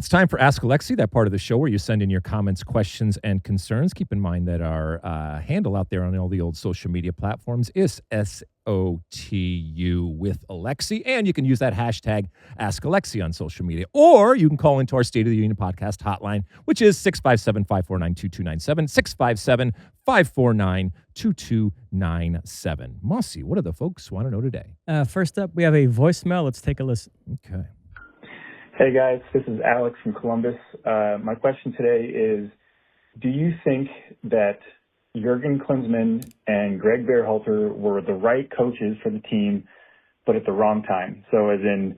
It's time for Ask Alexi, that part of the show where you send in your comments, questions, and concerns. Keep in mind that our handle out there on all the old social media platforms is SOTU with Alexi, and you can use that hashtag Ask Alexi on social media. Or you can call into our State of the Union podcast hotline, which is 657-549-2297, 657-549-2297. Mosse, what do the folks want to know today? First up, we have a voicemail. Let's take a listen. Okay. Hey guys, this is Alex from Columbus. My question today is, do you think that Jürgen Klinsmann and Gregg Berhalter were the right coaches for the team, but at the wrong time? So as in,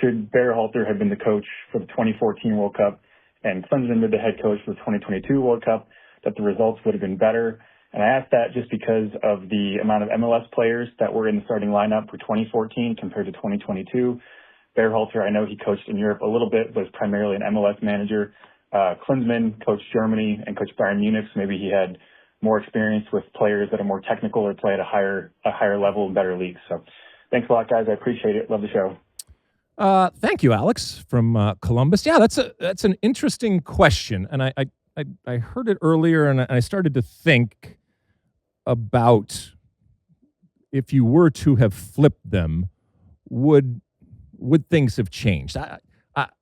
should Berhalter have been the coach for the 2014 World Cup and Klinsmann be the head coach for the 2022 World Cup, that the results would have been better? And I ask that just because of the amount of MLS players that were in the starting lineup for 2014 compared to 2022. Berhalter, I know he coached in Europe a little bit, but was primarily an MLS manager. Klinsmann coached Germany and coached Bayern Munich, so maybe he had more experience with players that are more technical or play at a higher level and better leagues. So thanks a lot, guys. I appreciate it. Love the show. Thank you, Alex from Columbus. Yeah, that's an interesting question, and I heard it earlier, and I started to think about if you were to have flipped them, would things have changed?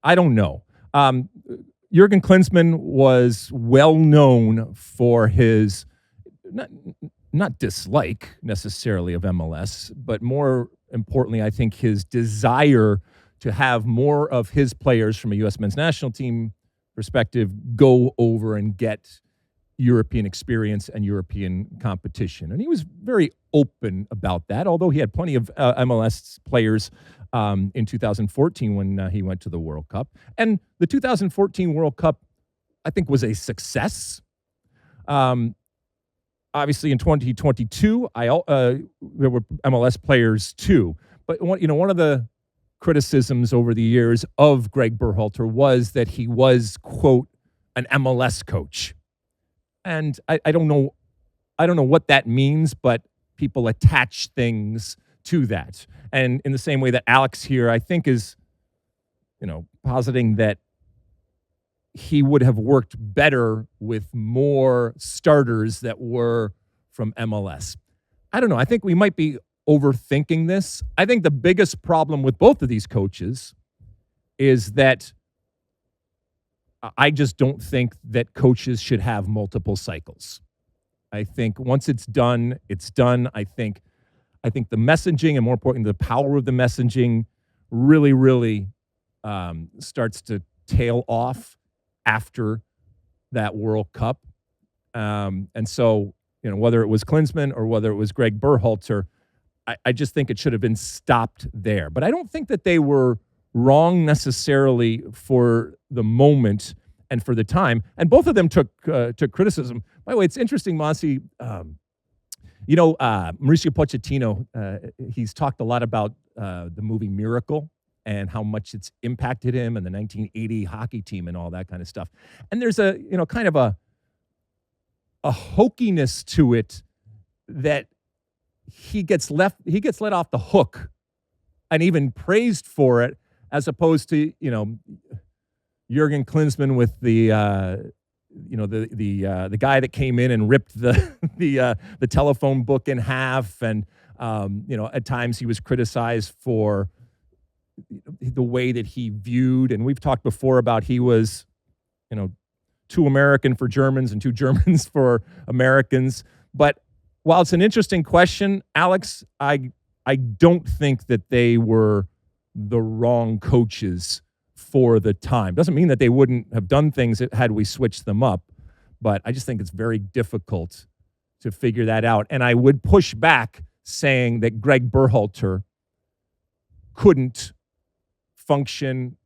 I don't know. Jürgen Klinsmann was well known for his not dislike necessarily of MLS, but more importantly, I think his desire to have more of his players from a U.S. men's national team perspective go over and get European experience and European competition. And he was very open about that, although he had plenty of MLS players in 2014 when he went to the World Cup. And the 2014 World Cup, I think, was a success. Obviously, in 2022, there were MLS players too. But one of the criticisms over the years of Gregg Berhalter was that he was, quote, an MLS coach. And I don't know what that means, but people attach things to that. And in the same way that Alex here, I think, is, positing that he would have worked better with more starters that were from MLS. I don't know. I think we might be overthinking this. I think the biggest problem with both of these coaches is that I just don't think that coaches should have multiple cycles. I think once it's done, it's done. I think the messaging, and more importantly, the power of the messaging really, really starts to tail off after that World Cup. And so, whether it was Klinsmann or whether it was Gregg Berhalter, I just think it should have been stopped there. But I don't think that they were wrong necessarily for the moment and for the time. And both of them took criticism. By the way, it's interesting, Mosse. Mauricio Pochettino, he's talked a lot about the movie Miracle and how much it's impacted him and the 1980 hockey team and all that kind of stuff. And there's a kind of a hokiness to it that he gets let off the hook and even praised for it, as opposed to Jürgen Klinsmann with the guy that came in and ripped the telephone book in half, and at times he was criticized for the way that he viewed, and we've talked before about he was too American for Germans and too Germans for Americans. But while it's an interesting question, Alex, I don't think that they were the wrong coaches for the time. Doesn't mean that they wouldn't have done things had we switched them up, but I just think it's very difficult to figure that out. And I would push back saying that Gregg Berhalter couldn't function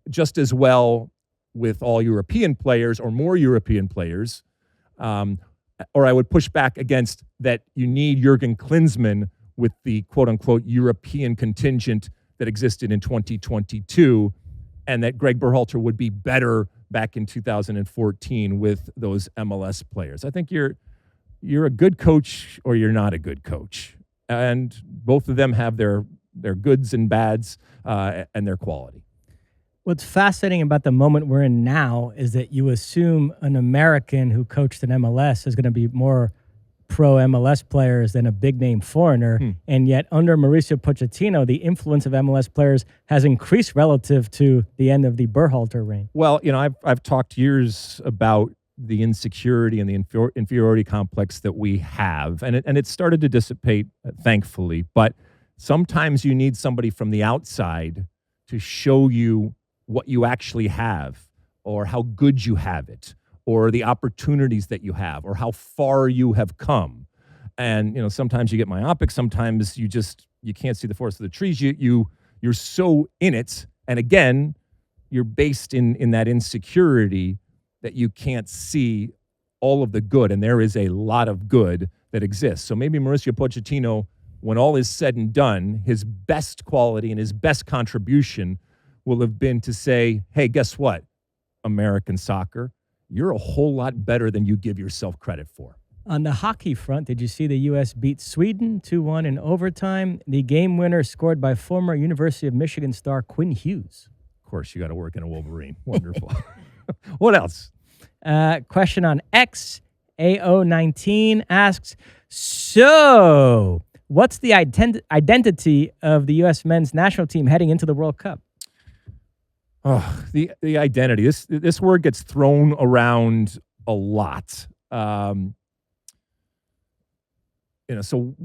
just as well with all European players or more European players. Or I would push back against that you need Jürgen Klinsmann with the quote-unquote European contingent that existed in 2022, and that Gregg Berhalter would be better back in 2014 with those MLS players. I think you're a good coach or you're not a good coach. And both of them have their goods and bads and their quality. What's fascinating about the moment we're in now is that you assume an American who coached in MLS is going to be more pro MLS players than a big name foreigner. And yet under Mauricio Pochettino, the influence of MLS players has increased relative to the end of the Berhalter reign. Well, I've talked years about the insecurity and the inferiority complex that we have, and it started to dissipate, thankfully. But sometimes you need somebody from the outside to show you what you actually have, or how good you have it, or the opportunities that you have, or how far you have come. And sometimes you get myopic, sometimes you can't see the forest of the trees. You're so in it, and again, you're based in that insecurity that you can't see all of the good, and there is a lot of good that exists. So maybe Mauricio Pochettino, when all is said and done, his best quality and his best contribution will have been to say, hey, guess what, American soccer, you're a whole lot better than you give yourself credit for. On the hockey front, did you see the U.S. beat Sweden 2-1 in overtime? The game winner scored by former University of Michigan star Quinn Hughes. Of course, you got to work in a Wolverine. Wonderful. What else? Question on X. AO19 asks, so what's the identity of the U.S. men's national team heading into the World Cup? Oh, the identity. This word gets thrown around a lot. So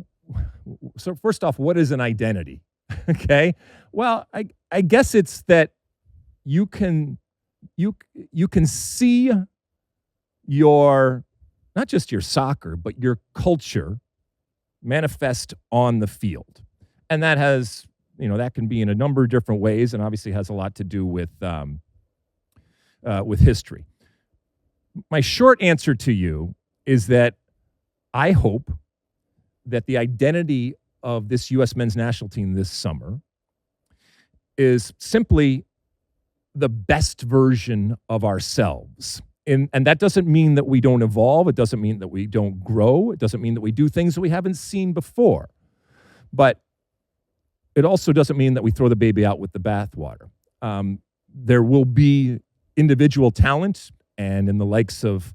first off, what is an identity? Okay. Well, I guess it's that you can see your, not just your soccer, but your culture manifest on the field. And that has, that can be in a number of different ways, and obviously has a lot to do with history. My short answer to you is that I hope that the identity of this U.S. men's national team this summer is simply the best version of ourselves. And that doesn't mean that we don't evolve. It doesn't mean that we don't grow. It doesn't mean that we do things that we haven't seen before. But it also doesn't mean that we throw the baby out with the bathwater. There will be individual talent, and in the likes of,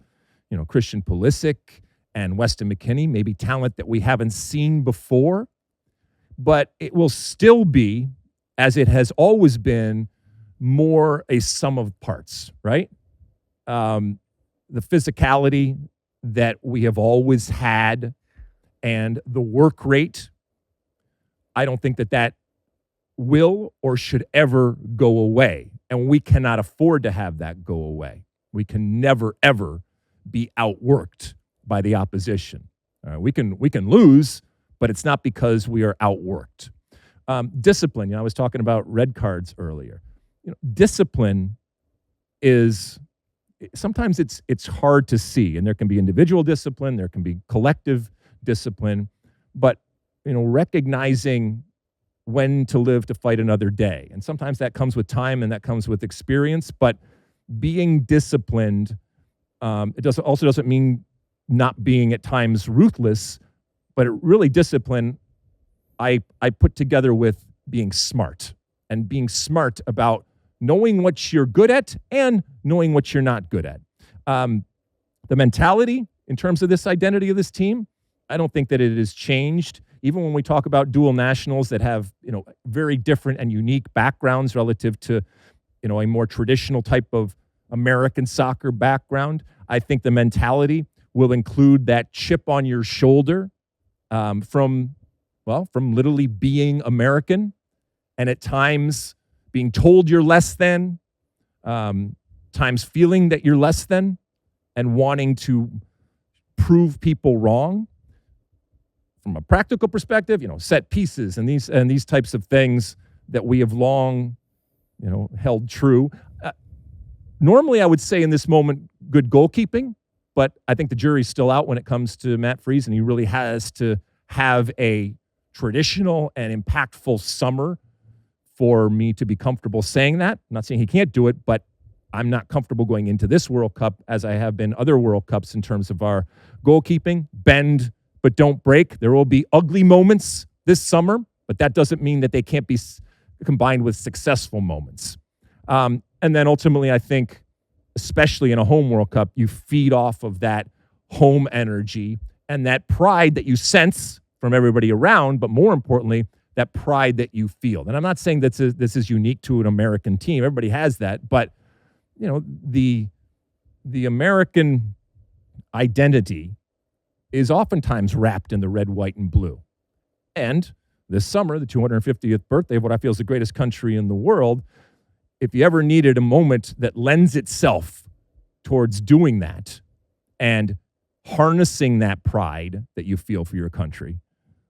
Christian Pulisic and Weston McKennie, maybe talent that we haven't seen before. But it will still be, as it has always been, more a sum of parts, right? The physicality that we have always had and the work rate, I don't think that will or should ever go away. And we cannot afford to have that go away. We can never, ever be outworked by the opposition. We can lose, but it's not because we are outworked. Discipline, I was talking about red cards earlier. Discipline is, sometimes it's hard to see, and there can be individual discipline, there can be collective discipline, but recognizing when to live to fight another day. And sometimes that comes with time and that comes with experience, but being disciplined, it doesn't mean not being at times ruthless, but it really discipline I put together with being smart, and being smart about knowing what you're good at and knowing what you're not good at. The mentality in terms of this identity of this team, I don't think that it has changed. Even when we talk about dual nationals that have, very different and unique backgrounds relative to, a more traditional type of American soccer background, I think the mentality will include that chip on your shoulder from literally being American, and at times being told you're less than, times feeling that you're less than, and wanting to prove people wrong. From a practical perspective, set pieces and these types of things that we have long, held true. Normally, I would say in this moment, good goalkeeping, but I think the jury's still out when it comes to Matt Freese, and he really has to have a traditional and impactful summer for me to be comfortable saying that. I'm not saying he can't do it, but I'm not comfortable going into this World Cup as I have been other World Cups in terms of our goalkeeping. Bend, but don't break. There will be ugly moments this summer, but that doesn't mean that they can't be combined with successful moments. And then ultimately, I think, especially in a home World Cup, you feed off of that home energy and that pride that you sense from everybody around, but more importantly, that pride that you feel. And I'm not saying that this is unique to an American team. Everybody has that, but the American identity is oftentimes wrapped in the red, white, and blue. And this summer, the 250th birthday of what I feel is the greatest country in the world, if you ever needed a moment that lends itself towards doing that and harnessing that pride that you feel for your country,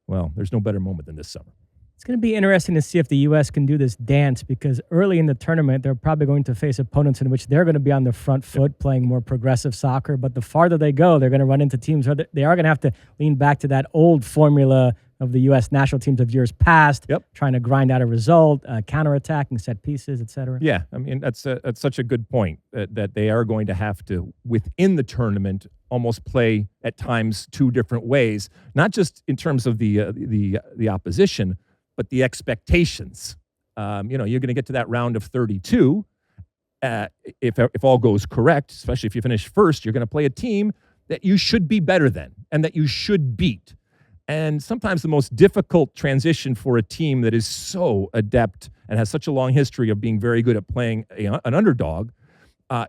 well, there's no better moment than this summer. It's going to be interesting to see if the U.S. can do this dance, because early in the tournament, they're probably going to face opponents in which they're going to be on the front foot playing more progressive soccer. But the farther they go, they're going to run into teams where they are going to have to lean back to that old formula of the U.S. national teams of years past, trying to grind out a result, counterattacking set pieces, et cetera. Yeah, I mean, that's such a good point, that they are going to have to, within the tournament, almost play at times two different ways, not just in terms of the opposition, but the expectations. You're going to get to that round of 32. If all goes correct, especially if you finish first, you're going to play a team that you should be better than and that you should beat. And sometimes the most difficult transition for a team that is so adept and has such a long history of being very good at playing an underdog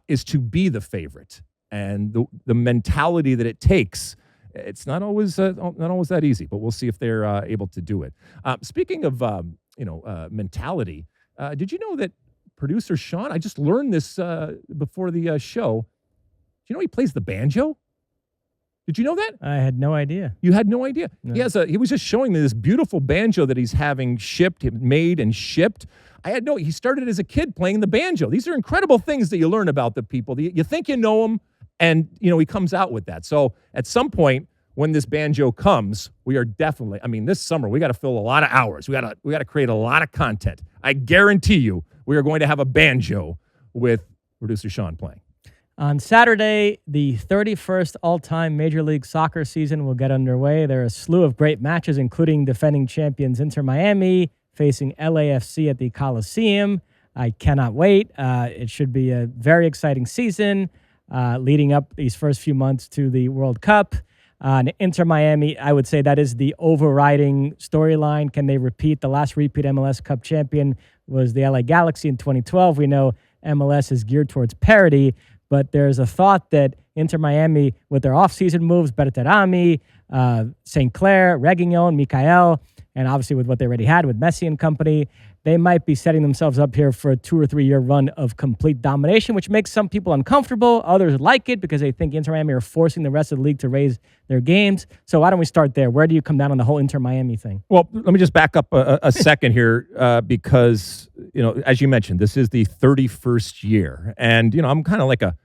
is to be the favorite. And the mentality that it takes, it's not always that easy, but we'll see if they're able to do it. Speaking of mentality, did you know that producer Sean? I just learned this before the show. Do you know he plays the banjo? Did you know that? I had no idea. You had no idea? No. He was just showing me this beautiful banjo that he's having made and shipped. He started as a kid playing the banjo. These are incredible things that you learn about the people. You think you know them, and he comes out with that. So at some point when this banjo comes, we are definitely, this summer we got to fill a lot of hours. We got to create a lot of content. I guarantee you we are going to have a banjo with producer Sean playing. On Saturday, the 31st all-time Major League Soccer season will get underway. There are a slew of great matches, including defending champions Inter Miami facing LAFC at the Coliseum. I cannot wait. It should be a very exciting season leading up these first few months to the World Cup. Inter Miami, I would say that is the overriding storyline. Can they repeat? The last repeat MLS Cup champion was the LA Galaxy in 2012. We know MLS is geared towards parity, but there's a thought that Inter Miami, with their offseason moves, Berterami, St. Clair, Reguilon, Mikael, and obviously with what they already had with Messi and company, they might be setting themselves up here for a 2 or 3 year run of complete domination, which makes some people uncomfortable. Others like it because they think Inter Miami are forcing the rest of the league to raise their games. So why don't we start there? Where do you come down on the whole Inter Miami thing? Well, let me just back up a second here because, as you mentioned, this is the 31st year. And, I'm kind of like a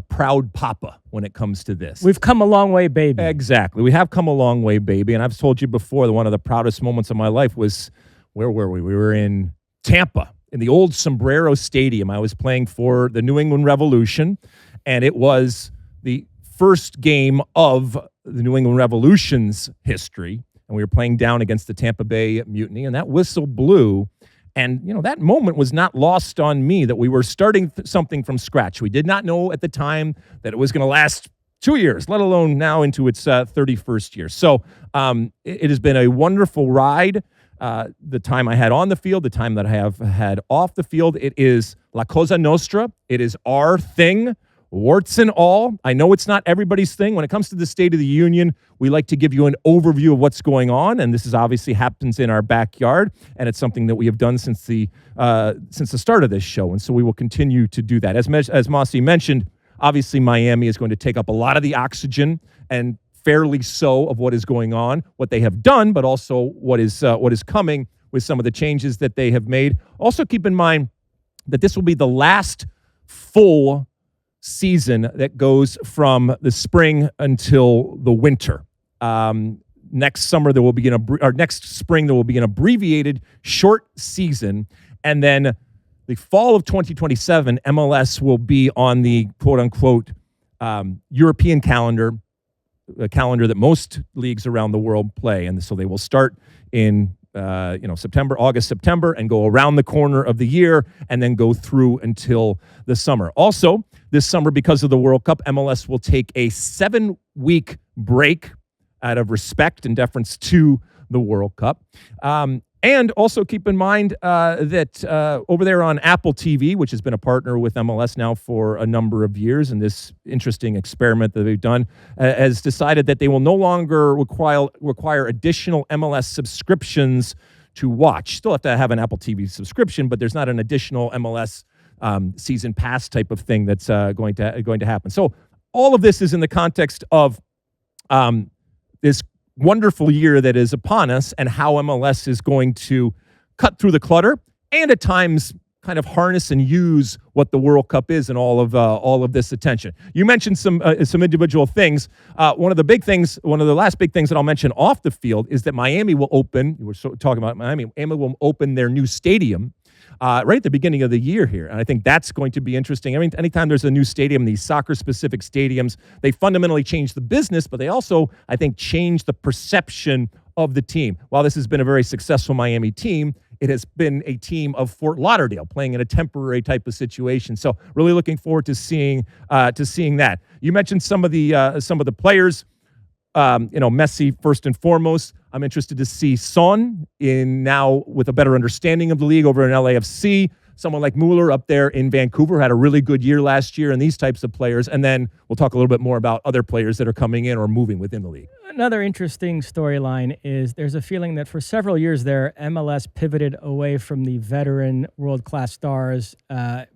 proud papa when it comes to this. We've come a long way, baby. Exactly. We have come a long way, baby. And I've told you before that one of the proudest moments of my life was, where were we? We were in Tampa, in the old Sombrero Stadium. I was playing for the New England Revolution, and it was the first game of the New England Revolution's history. And we were playing down against the Tampa Bay Mutiny, and that whistle blew. And, that moment was not lost on me, that we were starting something from scratch. We did not know at the time that it was going to last 2 years, let alone now into its 31st year. So it has been a wonderful ride. The time I had on the field, the time that I have had off the field, it is La Cosa Nostra. It is our thing, warts and all. I know it's not everybody's thing. When it comes to the State of the Union, we like to give you an overview of what's going on, and this is obviously happens in our backyard, and it's something that we have done since the start of this show, and so we will continue to do that. As Mosse mentioned, obviously Miami is going to take up a lot of the oxygen, and fairly so, of what is going on, what they have done, but also what is coming with some of the changes that they have made. Also keep in mind that this will be the last full season that goes from the spring until the winter. Next summer there will be next spring there will be an abbreviated short season, and then the fall of 2027 MLS will be on the quote unquote European calendar, a calendar that most leagues around the world play, and so they will start in September, August, September, and go around the corner of the year and then go through until the summer. Also, this summer, because of the World Cup, MLS will take a 7-week break out of respect and deference to the World Cup. And also keep in mind that over there on Apple TV, which has been a partner with MLS now for a number of years, and this interesting experiment that they've done, has decided that they will no longer require additional MLS subscriptions to watch. Still have to have an Apple TV subscription, but there's not an additional MLS season pass type of thing that's going to happen. So all of this is in the context of this wonderful year that is upon us, and how MLS is going to cut through the clutter and at times kind of harness and use what the World Cup is and all of this attention. You mentioned some individual things. One of the last big things that I'll mention off the field is that Miami will open. We're talking about Miami. Miami will open their new stadium right at the beginning of the year here. And I think that's going to be interesting. I mean, anytime there's a new stadium, these soccer-specific stadiums, they fundamentally change the business, but they also, I think, change the perception of the team. While this has been a very successful Miami team, it has been a team of Fort Lauderdale playing in a temporary type of situation. So really looking forward to seeing that. You mentioned some of the players. Messi first and foremost. I'm interested to see Son now with a better understanding of the league over in LAFC. Someone like Mueller up there in Vancouver had a really good year last year, and these types of players. And then we'll talk a little bit more about other players that are coming in or moving within the league. Another interesting storyline is there's a feeling that for several years there, MLS pivoted away from the veteran world-class stars,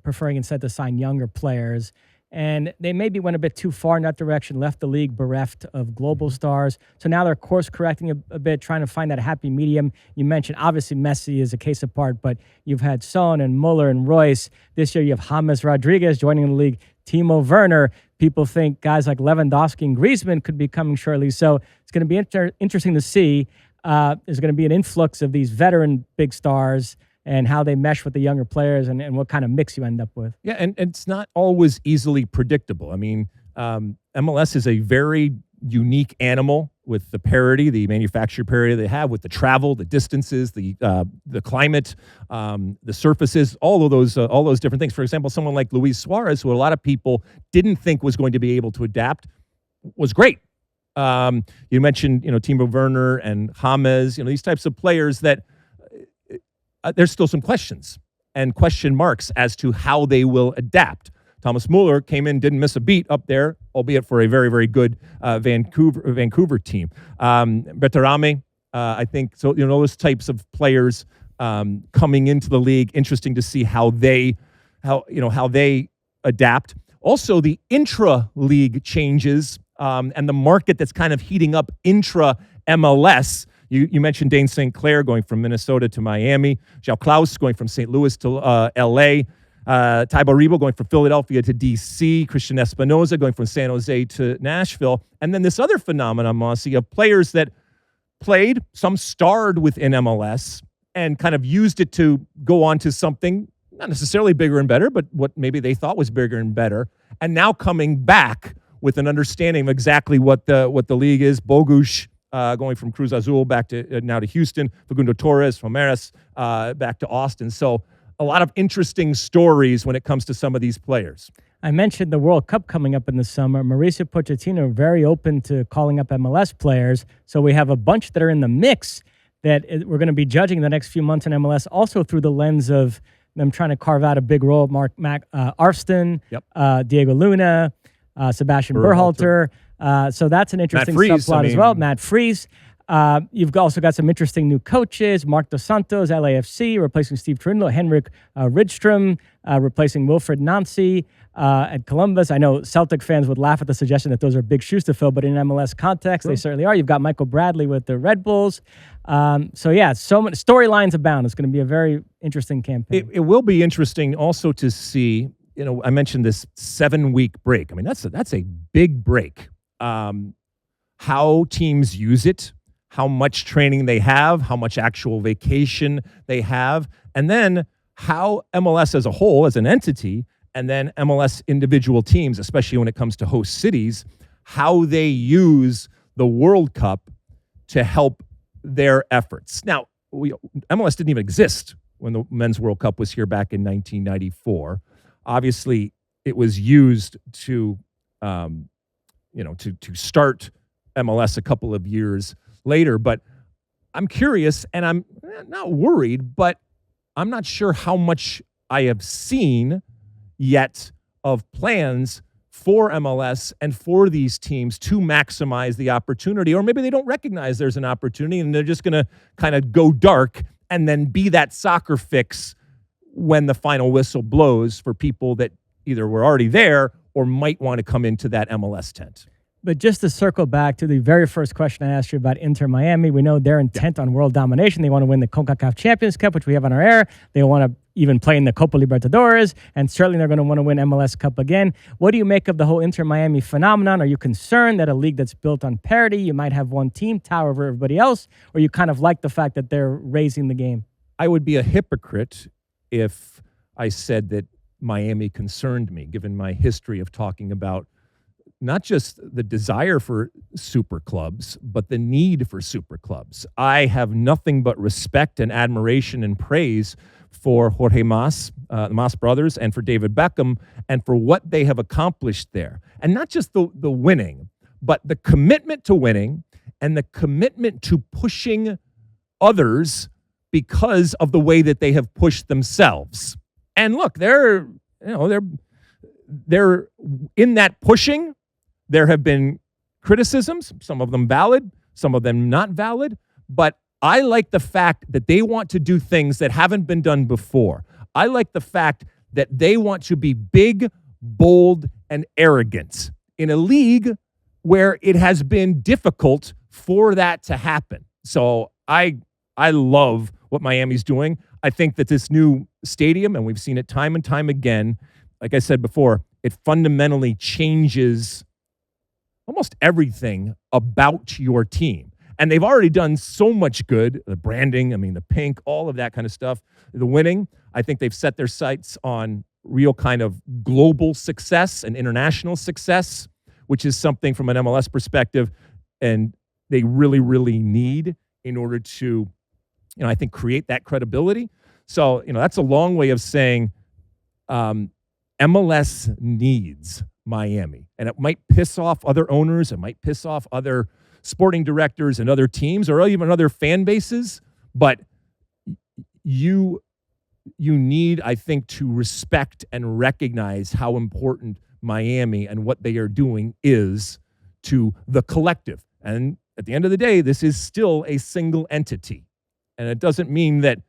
preferring instead to sign younger players. And they maybe went a bit too far in that direction, left the league bereft of global stars. So now they're course correcting a bit, trying to find that happy medium. You mentioned, obviously, Messi is a case apart, but you've had Son and Mueller and Royce. This year you have James Rodriguez joining the league, Timo Werner. People think guys like Lewandowski and Griezmann could be coming shortly. So it's going to be interesting to see. There's going to be an influx of these veteran big stars and how they mesh with the younger players and what kind of mix you end up with. Yeah, and it's not always easily predictable. I mean, MLS is a very unique animal with the parity, the manufacturer parity they have with the travel, the distances, the climate, the surfaces, all those different things. For example, someone like Luis Suarez, who a lot of people didn't think was going to be able to adapt, was great. You mentioned, Timo Werner and James, these types of players that there's still some questions and question marks as to how they will adapt. Thomas Mueller came in, didn't miss a beat up there, albeit for a very, very good Vancouver team. Berhalter, I think, so those types of players coming into the league, interesting to see how they adapt. Also, the intra-league changes and the market that's kind of heating up intra-MLS. You mentioned Dane St. Clair going from Minnesota to Miami, João Klaus going from St. Louis to L.A., Taibo Rebo going from Philadelphia to D.C., Christian Espinoza going from San Jose to Nashville, and then this other phenomenon, Mosse, of players that played, some starred within MLS and kind of used it to go on to something not necessarily bigger and better, but what maybe they thought was bigger and better, and now coming back with an understanding of exactly what the league is. Bogusz going from Cruz Azul back to now to Houston, Facundo Torres from Maris back to Austin. So a lot of interesting stories when it comes to some of these players. I mentioned the World Cup coming up in the summer. Mauricio Pochettino very open to calling up MLS players. So we have a bunch that are in the mix that we're going to be judging the next few months in MLS, also through the lens of them trying to carve out a big role. Arston, Diego Luna, Sebastian Berhalter. So that's an interesting subplot as well. Matt Freese. You've also got some interesting new coaches. Mark Dos Santos, LAFC, replacing Steve Trindle. Henrik Rydström, replacing Wilfred Nancy at Columbus. I know Celtic fans would laugh at the suggestion that those are big shoes to fill, but in MLS context, they certainly are. You've got Michael Bradley with the Red Bulls. So many storylines abound. It's going to be a very interesting campaign. It will be interesting also to see, I mentioned this 7-week break. I mean, that's a big break. How teams use it, how much training they have, how much actual vacation they have, and then how MLS as a whole, as an entity, and then MLS individual teams, especially when it comes to host cities, how they use the World Cup to help their efforts. Now, MLS didn't even exist when the Men's World Cup was here back in 1994. Obviously, it was used to, to start MLS a couple of years later. But I'm curious, and I'm not worried, but I'm not sure how much I have seen yet of plans for MLS and for these teams to maximize the opportunity. Or maybe they don't recognize there's an opportunity and they're just going to kind of go dark and then be that soccer fix when the final whistle blows for people that either were already there or might want to come into that MLS tent. But just to circle back to the very first question I asked you about Inter Miami, we know they're intent on world domination. They want to win the CONCACAF Champions Cup, which we have on our air. They want to even play in the Copa Libertadores, and certainly they're going to want to win MLS Cup again. What do you make of the whole Inter Miami phenomenon? Are you concerned that a league that's built on parity, you might have one team tower over everybody else, or you kind of like the fact that they're raising the game? I would be a hypocrite if I said that Miami concerned me, given my history of talking about not just the desire for super clubs, but the need for super clubs. I have nothing but respect and admiration and praise for Jorge Mas, the Mas brothers, and for David Beckham, and for what they have accomplished there. And not just the winning, but the commitment to winning and the commitment to pushing others because of the way that they have pushed themselves. And look, they're in that pushing. There have been criticisms, some of them valid, some of them not valid, but I like the fact that they want to do things that haven't been done before. I like the fact that they want to be big, bold, and arrogant in a league where it has been difficult for that to happen. So I love what Miami's doing. I think that this new stadium, and we've seen it time and time again, like I said before, it fundamentally changes almost everything about your team. And they've already done so much good. The branding, the pink, all of that kind of stuff. The winning, I think they've set their sights on real kind of global success and international success, which is something from an MLS perspective, and they really, really need in order to, I think, create that credibility. So, that's a long way of saying MLS needs Miami. And it might piss off other owners. It might piss off other sporting directors and other teams or even other fan bases. But you need, I think, to respect and recognize how important Miami and what they are doing is to the collective. And at the end of the day, this is still a single entity. And it doesn't mean that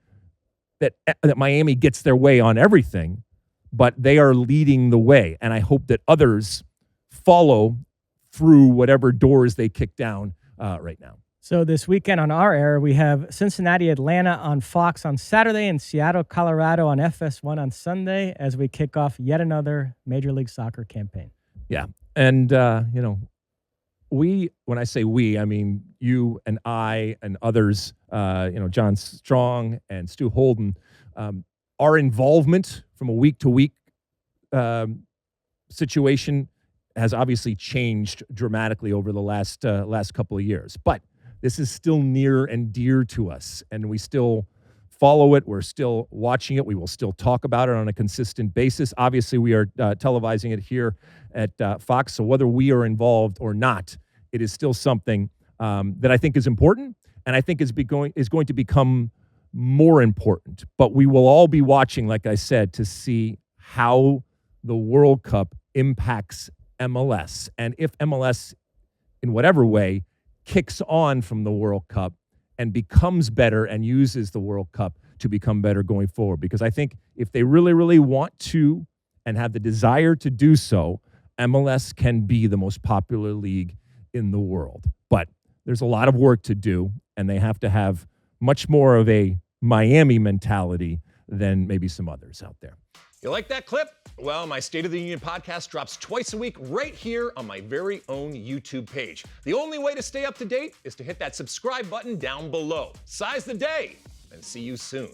Miami gets their way on everything, but they are leading the way. And I hope that others follow through whatever doors they kick down right now. So this weekend on our air, we have Cincinnati, Atlanta on Fox on Saturday and Seattle, Colorado on FS1 on Sunday as we kick off yet another Major League Soccer campaign. Yeah. And, when I say we, I mean you and I and others, John Strong and Stu Holden, our involvement from a week-to-week situation has obviously changed dramatically over the last couple of years. But this is still near and dear to us, and we still follow it. We're still watching it. We will still talk about it on a consistent basis. Obviously, we are televising it here at Fox, so whether we are involved or not, it is still something that I think is important, and I think is going to become more important. But we will all be watching, like I said, to see how the World Cup impacts MLS, and if MLS, in whatever way, kicks on from the World Cup and becomes better and uses the World Cup to become better going forward. Because I think if they really, really want to and have the desire to do so, MLS can be the most popular league in the world. But there's a lot of work to do, and they have to have much more of a Miami mentality than maybe some others out there. You like that clip? Well, my State of the Union podcast drops twice a week right here on my very own YouTube page. The only way to stay up to date is to hit that subscribe button down below. Size the day, and see you soon.